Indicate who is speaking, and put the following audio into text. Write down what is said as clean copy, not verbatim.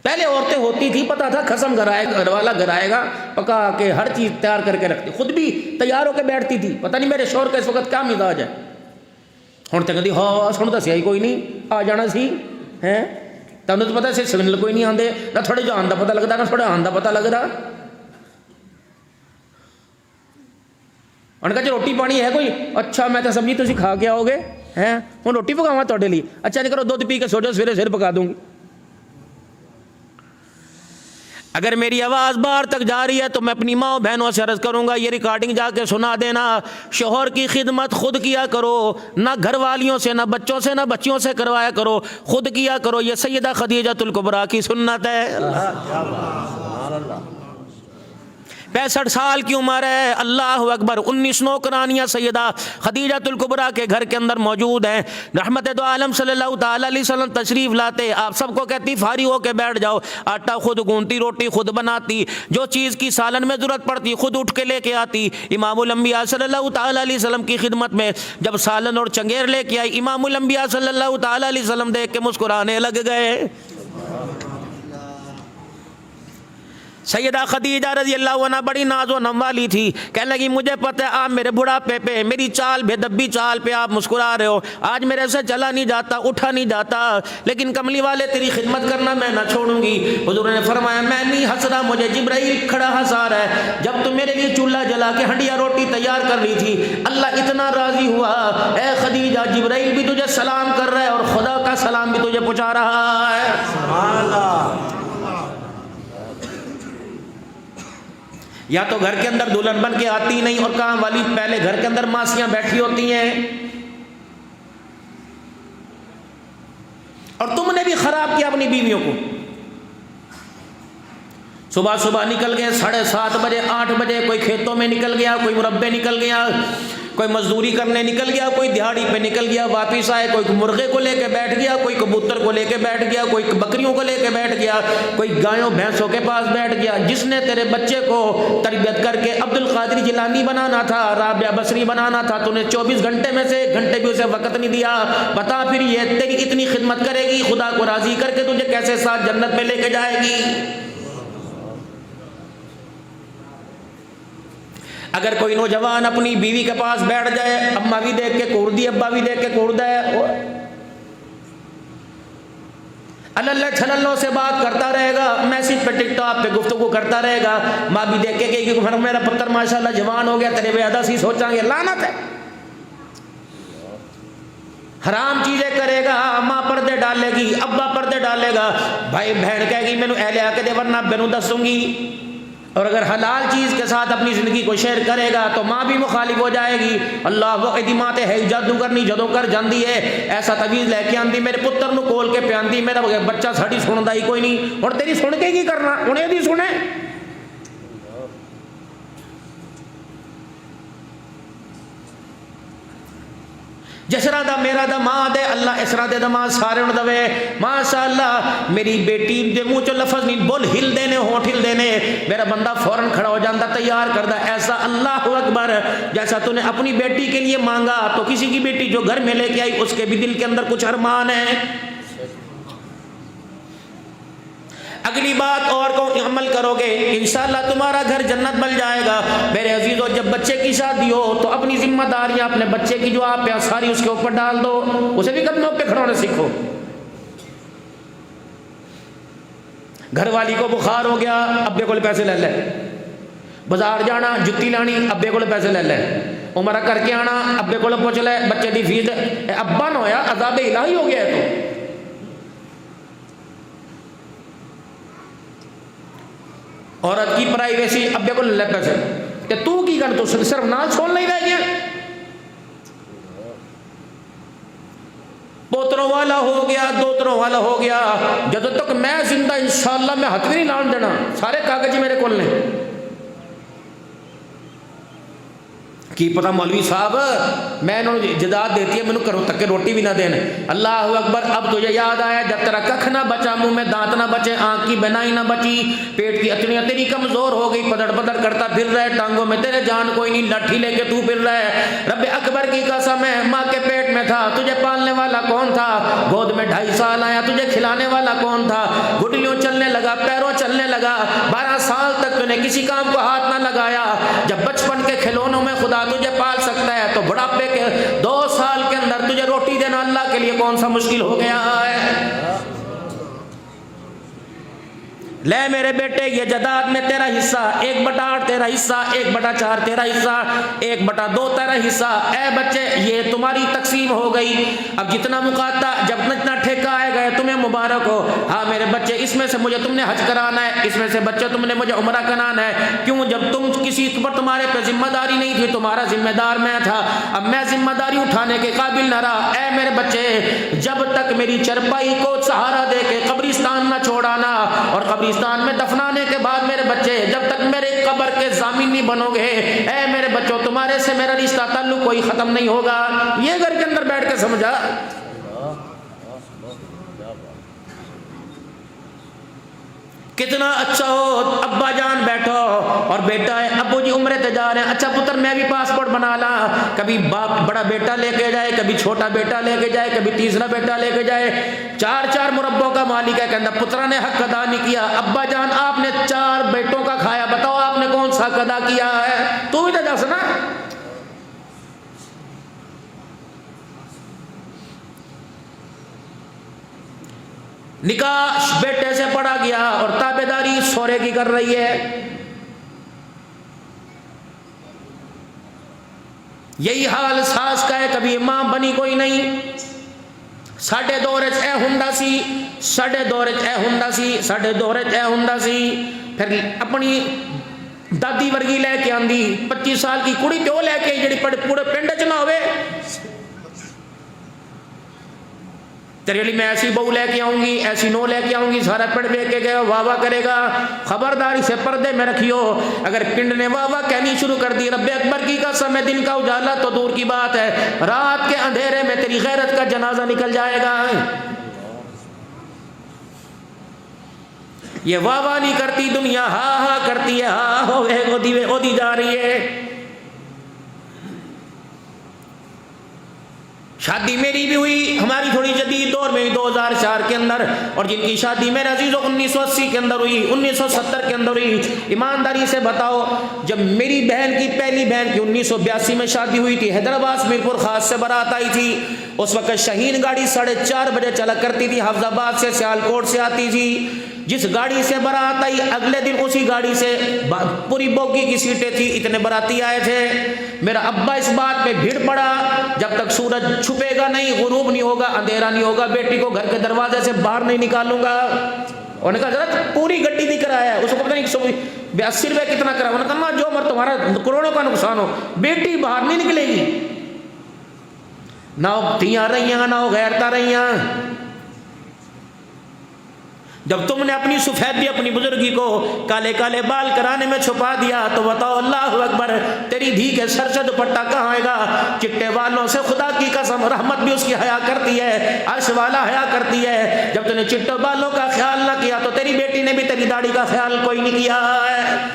Speaker 1: पहले औरतें होती थी, पता था खसम घर आएगा, घर वाला घर आएगा, पका के हर चीज़ तैयार करके रखती, खुद भी तैयार होकर बैठती थी। पता नहीं मेरे शौहर का इस वक्त क्या मिजाज है। हुण तो कहती हाँ सुन दसिया ही कोई नहीं, आ जाना सी है। तुहानूं तो पता से सिग्नल कोई नहीं आते, ना थोड़े जान का पता लगता ना थोड़े आन का पता लगता। उन्होंने कहा रोटी पानी है कोई? अच्छा मैं तो समझी तुम खा के आओगे हैं, हूँ रोटी पकावा तुहाडे लिए? अच्छा नहीं करो दुध पी के सो जाओ, सवेरे सिर पका दूंगी। अगर मेरी आवाज़ बाहर तक जा रही है तो मैं अपनी माँ बहनों से अर्ज़ करूँगा ये रिकॉर्डिंग जाके सुना देना। शोहर की खिदमत खुद किया करो, ना घर वालियों से, ना बच्चों से, ना बच्चियों से करवाया करो, खुद किया करो। ये सैयदा खदीजतुल कुबरा की सुन्नत है। 65 साल की उम्र है, अल्लाह अकबर। 19 नौकरानियाँ सैयदा खदीजतुल कुबरा के घर के अंदर मौजूद हैं। रहमत दो आलम सल्लल्लाहु ताला अलैहि वसल्लम तशरीफ़ लाते, आप सबको कहती फारिग होके बैठ जाओ। आटा खुद गूंथती, रोटी खुद बनाती, जो चीज़ की सालन में ज़रूरत पड़ती खुद उठ के लेके आती। इमामुल अंबिया सल्लल्लाहु ताला अलैहि वसल्लम की खिदमत में जब सालन और चंगेर लेके आई, इमामुल अंबिया सल्लल्लाहु ताला अलैहि वसल्लम देख के मुस्कुराने लग गए। सैयदा खदीजा रज़ी अल्लाह अन्हा बड़ी नाज़ो नम वाली थी। कहने लगी मुझे पता है आप मेरे बुढ़ापे पे, मेरी चाल बेदब्बी चाल पे आप मुस्कुरा रहे हो, आज मेरे से चला नहीं जाता, उठा नहीं जाता, लेकिन कमली वाले तेरी खिदमत करना मैं ना छोड़ूंगी। हुज़ूर ने फरमाया मैं नहीं हंस रहा, मुझे जिब्राइल खड़ा हंसा रहा है। जब तुम मेरे लिए चूल्हा जला के हंडिया रोटी तैयार कर रही थी, अल्लाह इतना राजी हुआ, ए खदीजा जिब्राइल भी तुझे सलाम कर रहा है और खुदा का सलाम भी तुझे पहुँचा रहा है। सुभान अल्लाह। या तो घर के अंदर दुल्हन बन के आती नहीं, और काम वाली पहले घर के अंदर मासियां बैठी होती हैं, और तुमने भी खराब किया अपनी बीवियों को। सुबह सुबह निकल गए 7:30 बजे 8 बजे, कोई खेतों में निकल गया, कोई मुरब्बे निकल गया, कोई मजदूरी करने निकल गया, कोई दिहाड़ी पे निकल गया, वापिस आए, कोई मुर्गे को लेके बैठ गया, कोई कबूतर को लेके बैठ गया, कोई बकरियों को लेके बैठ गया, कोई गायों भैंसों के पास बैठ गया। जिसने तेरे बच्चे को तरबियत करके अब्दुल कादिर जिलानी बनाना था, राबिया बसरी बनाना था, तूने 24 घंटे में से 1 घंटे भी उसे वक्त नहीं दिया। बता फिर ये तेरी इतनी खिदमत करेगी, खुदा को राजी करके तुझे कैसे साथ जन्नत में लेके जाएगी। अगर कोई नौजवान अपनी बीवी के पास बैठ जाए, अम्मा भी देख के कूद दी, अब्बा भी देख के कूद है, अल्लाह छल्लों से बात करता रहेगा, मैसेज पे टिकटॉक पे गुफ्तगू करता रहेगा, माँ भी देख के कहेगी घर मेरा पुत्र माशाल्लाह जवान हो गया, तेरे बेअदा सी सोचांगे, लानत है। हराम चीजें करेगा, माँ पर्दे डालेगी, अब्बा पर्दे डालेगा, भाई बहन कहेगी मैनू ऐ लिया के दे वरना बेनू दसूंगी। और अगर हलाल चीज़ के साथ अपनी ज़िंदगी को शेयर करेगा तो माँ भी मुखालिफ हो जाएगी। अल्लाह वो यदि माँ तो है जादू करनी जदों कर जाती है, ऐसा तवीज़ लैके आती, मेरे पुत्र को कोल के पियांदी, मेरा बच्चा साड़ी सुनता ही कोई नहीं, और तेरी सुन के की करना, उन्हें भी सुने। जसरा दा मेरा दा माँ दे, अल्लाह इसरा दे दमा सारे उन दवे। माशाअल्लाह मेरी बेटी दे मुँह चो लफज नहीं बोल हिल देने, होठ हिल देने, मेरा बंदा फौरन खड़ा हो जाता, तैयार करता। ऐसा अल्लाह अकबर जैसा तूने अपनी बेटी के लिए मांगा, तो किसी की बेटी जो घर में लेके आई उसके भी दिल के अंदर कुछ अरमान है। अगली बात और को अमल करोगे इंशाअल्लाह तुम्हारा घर जन्नत बन जाएगा। मेरे अजीजों जब बच्चे की शादी हो तो अपनी जिम्मेदारियां अपने बच्चे की जो आप पे सारी उसके ऊपर डाल दो, उसे भी कदमों पे खड़ोना सीखो। घर वाली को बुखार हो गया, अब्बे को पैसे ले ले, बाजार जाना जुत्ती लानी, अब्बे को पैसे ले ले, उमरा करके आना, अब्बे को पूछ ले, बच्चे की फीस, अब्बा ना होया अज़ाब इलाही हो गया है। तो औरत की प्राइवेसी, अब्बे को ले पैसे, कि तू की कर, तो सिर्फ ना छोड़ नहीं रह गया। पोतरों वाला हो गया, दोतरों वाला हो गया, जब तक मैं जिंदा इंशाअल्लाह मैं हाथ भी नहीं लान देना, सारे कागज मेरे को ने। की पता मौलवी साहब मैं इन्होंने जदाद देती है, मैंने घरों तक के रोटी भी ना देने। अल्लाह अकबर। अब तुझे याद आया जब तेरा कख ना बचा, मुंह में दांत ना बचे, आंख की बनाई ना बची, पेट की अतनियाँ तेरी कमजोर हो गई, पदड़ पदड़ करता फिर रहा है, टांगों में तेरे जान कोई नहीं, लाठी लेके तू फिर रहा है। रब्बे अकबर की कसम है, माँ के पेट में था, तुझे पालने वाला कौन था? गोद में 2.5 साल आया, तुझे खिलाने वाला कौन था? गुटलियों चलने लगा किया, 12 साल तक तूने किसी काम को हाथ ना लगाया। जब बचपन के खिलौनों में खुदा तुझे पाल सकता है तो बुढ़ापे के 2 साल के अंदर तुझे रोटी देना अल्लाह के लिए कौन सा मुश्किल हो गया है। ले मेरे बेटे, ये जदाद में तेरा हिस्सा, 1/8 तेरा हिस्सा, 1/4 तेरा हिस्सा, 1/2 तेरा हिस्सा। ए बच्चे, ये तुम्हारी तकसीम हो गई। अब जितना मुकाता, जब जितना ठेका आएगा तुम्हें मुबारक हो। हाँ मेरे बच्चे, इसमें से मुझे तुमने हज कराना है, इसमें से बच्चे तुमने मुझे उम्रा कराना है। क्यों? जब तुम किसी पर तुम्हारे पे जिम्मेदारी नहीं थी, तुम्हारा जिम्मेदार मैं था, अब मैं जिम्मेदारी उठाने के काबिल न रहा। ए मेरे बच्चे, जब तक मेरी चरपाई को सहारा दे के कब्रिस्तान न छोड़ाना, और कब्रिस्तान में दफनाने के बाद मेरे बच्चे जब तक मेरे कब्र के जामिन नहीं बनोगे, ए मेरे बच्चों, तुम्हारे से मेरा रिश्ता ताल्लुक कोई खत्म नहीं होगा। ये घर के अंदर बैठ के समझा। कितना अच्छा हो, अब्बा जान बैठो और बेटा है, अब्बू जी उम्रे ते जा रहे हैं, अच्छा पुत्र मैं भी पासपोर्ट बना ला। कभी बाप बड़ा बेटा लेके जाए, कभी छोटा बेटा लेके जाए, कभी तीसरा बेटा लेके जाए। 4-4 मुरब्बों का मालिक है, कहता पुत्रा ने हक अदा नहीं किया। अब्बा जान आपने 4 बेटों का खाया, बताओ आपने कौन सा हक अदा किया है? तू भी तो दस ना। निकाह बेटे से पढ़ा गया और ताबेदारी सोरे की कर रही है। यही हाल सास का है, कभी मां बनी कोई नहीं। साढ़े दौरे ए हुंदा सी, साढ़े दौरे ए हुंदा सी, साढ़े दौरे ए हुंदा सी। फिर अपनी दादी वर्गी लेके आंदी, 25 साल की कुड़ी क्यों लेके जी पूरे पिंड च ना होवे। तेरे लिए मैं ऐसी बहू लेके आऊंगी, ऐसी नो लेके आऊंगी, सारा पिंड देख के गया वाह वाह करेगा। खबरदारी से पर्दे में रखियो, अगर पिंड ने वाह वाह कहनी शुरू कर दी, रब्बे अकबर की कसम है, दिन का उजाला तो दूर की बात है, रात के अंधेरे में तेरी गैरत का जनाजा निकल जाएगा। ये वाह वाह नहीं करती दुनिया, हा हा करती है, हा हो ओदी जा रही है। शादी मेरी भी हुई, हमारी थोड़ी जदीद दौर में 2004 के अंदर, और जिनकी शादी मेरे अजीजों 1980 के अंदर हुई, 1970 के अंदर हुई। ईमानदारी से बताओ, जब मेरी बहन की पहली बहन की 1982 में शादी हुई थी, हैदराबाद मीरपुर खास से बारात आई थी। उस वक्त शाहीन गाड़ी 4:30 बजे चला करती थी, हाफजाबाद से सियालकोट से आती थी। जिस गाड़ी से बारात आई, अगले दिन उसी गाड़ी से पूरी बोगी की सीटें थी, इतने बाराती आए थे। मेरा अब्बा इस बात पे भीड़ पड़ा, जब तक सूरज छुपेगा नहीं, गुरूब नहीं होगा, अंधेरा नहीं होगा, बेटी को घर के दरवाजे से बाहर नहीं निकालूंगा। उन्होंने कहा जरा पूरी गड्डी दिख रहा है, उसको पता नहीं 182 रुपये कितना करा। उन्होंने कहा जो मर तुम्हारा करोड़ों का नुकसान हो, बेटी बाहर नहीं निकलेगी। ना वो तियां रही, ना वो गैरता रही। जब तुमने अपनी सफेदी, अपनी बुजुर्गी को काले काले बाल कराने में छुपा दिया, तो बताओ अल्लाह अकबर, तेरी धी के सर से दुपट्टा कहाँ आएगा? चिट्टे वालों से खुदा की कसम, रहमत भी उसकी हया करती है, अर्श वाला हया करती है। जब तूने चिट्टे बालों का ख्याल ना किया तो तेरी बेटी ने भी तेरी दाढ़ी का ख्याल कोई नहीं किया है।